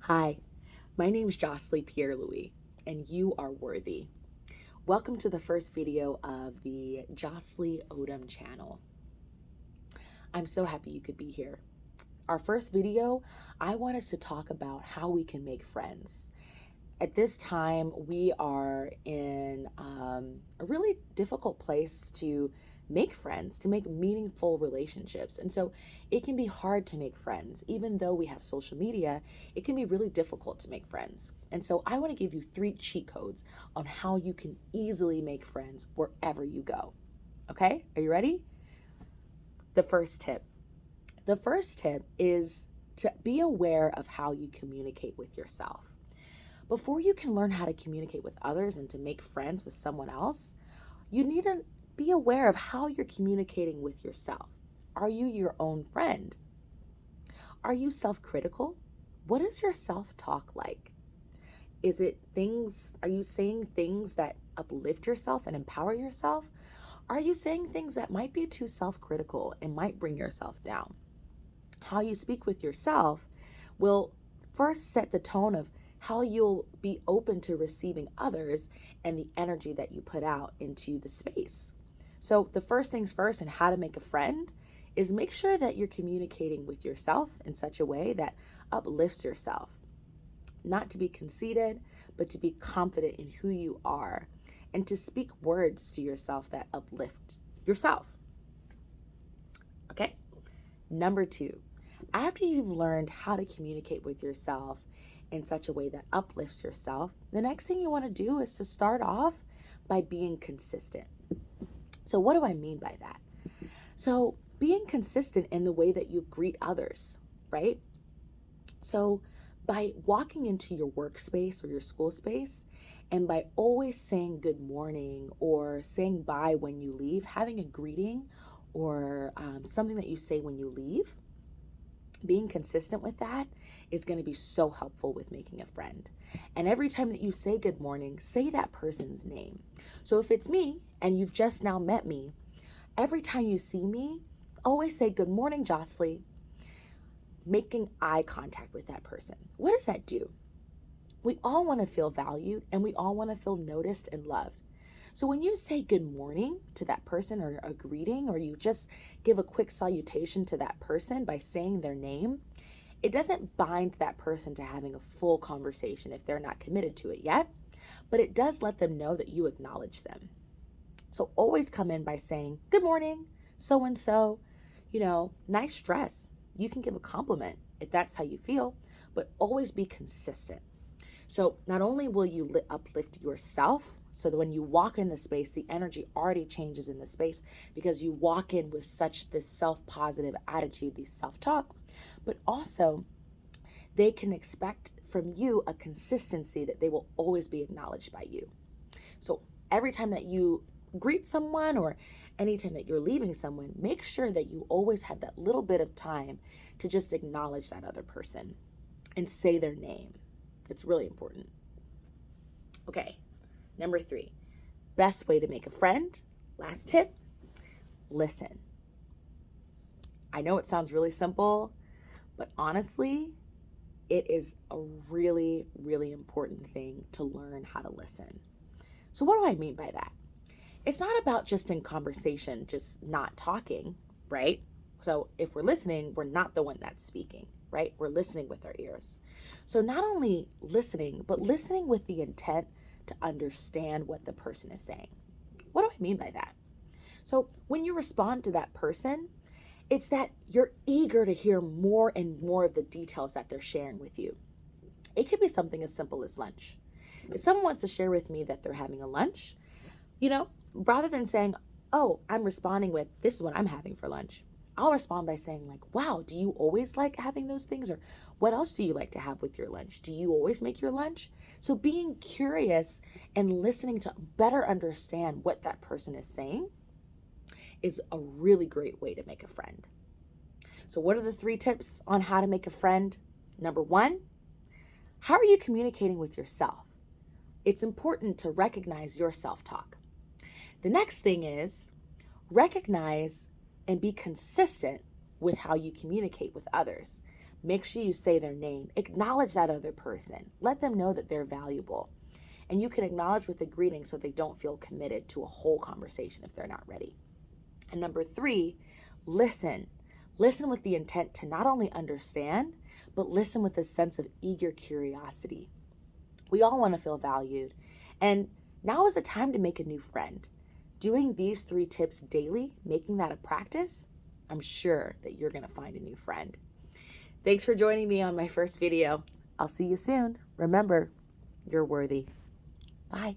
Hi, my name is Josly Pierre-Louis, and you are worthy. Welcome to the first video of the Josly Odoom channel. I'm so happy you could be here. Our first video, I want us to talk about how we can make friends. At this time, we are in a really difficult place to make friends, to make meaningful relationships. And so it can be hard to make friends. Even though we have social media, it can be really difficult to make friends. And so I want to give you 3 cheat codes on how you can easily make friends wherever you go. Okay, are you ready? The first tip. The first tip is to be aware of how you communicate with yourself. Before you can learn how to communicate with others and to make friends with someone else, you need to be aware of how you're communicating with yourself. Are you your own friend? Are you self-critical? What is your self-talk like? Are you saying things that uplift yourself and empower yourself? Are you saying things that might be too self-critical and might bring yourself down? How you speak with yourself will first set the tone of how you'll be open to receiving others and the energy that you put out into the space. So the first things first and how to make a friend is make sure that you're communicating with yourself in such a way that uplifts yourself. Not to be conceited, but to be confident in who you are and to speak words to yourself that uplift yourself. Okay? Number 2, after you've learned how to communicate with yourself in such a way that uplifts yourself, the next thing you want to do is to start off by being consistent. So what do I mean by that? So being consistent in the way that you greet others, right? So by walking into your workspace or your school space and by always saying good morning or saying bye when you leave, having a greeting or something that you say when you leave, being consistent with that is going to be so helpful with making a friend. And every time that you say good morning, say that person's name. So if it's me and you've just now met me, every time you see me, always say good morning, Josly, making eye contact with that person. What does that do? We all want to feel valued and we all want to feel noticed and loved. So when you say good morning to that person or a greeting, or you just give a quick salutation to that person by saying their name, it doesn't bind that person to having a full conversation if they're not committed to it yet, but it does let them know that you acknowledge them. So always come in by saying, good morning, so-and-so, nice dress. You can give a compliment if that's how you feel, but always be consistent. So not only will you uplift yourself, so that when you walk in the space, the energy already changes in the space because you walk in with such this self-positive attitude, this self-talk, but also they can expect from you a consistency that they will always be acknowledged by you. So every time that you greet someone or anytime that you're leaving someone, make sure that you always have that little bit of time to just acknowledge that other person and say their name. It's really important. Okay, number 3, best way to make a friend, last tip, listen. I know it sounds really simple, but honestly, it is a really, really important thing to learn how to listen. So what do I mean by that? It's not about just in conversation, just not talking, right? So if we're listening, we're not the one that's speaking, right? We're listening with our ears. So not only listening, but listening with the intent to understand what the person is saying. What do I mean by that? So when you respond to that person, it's that you're eager to hear more and more of the details that they're sharing with you. It could be something as simple as lunch. If someone wants to share with me that they're having a lunch, rather than saying, oh, I'm responding with, this is what I'm having for lunch, I'll respond by saying like, wow, do you always like having those things? Or what else do you like to have with your lunch? Do you always make your lunch? So being curious and listening to better understand what that person is saying is a really great way to make a friend. So what are the 3 tips on how to make a friend? Number 1, how are you communicating with yourself? It's important to recognize your self-talk. The next thing is recognize and be consistent with how you communicate with others Make sure you say their name. Acknowledge that other person. Let them know that they're valuable. And you can acknowledge with a greeting so they don't feel committed to a whole conversation if they're not ready. And number 3, listen. Listen with the intent to not only understand, but listen with a sense of eager curiosity. We all want to feel valued. And now is the time to make a new friend. Doing these 3 tips daily, making that a practice, I'm sure that you're going to find a new friend. Thanks for joining me on my first video. I'll see you soon. Remember, you're worthy. Bye.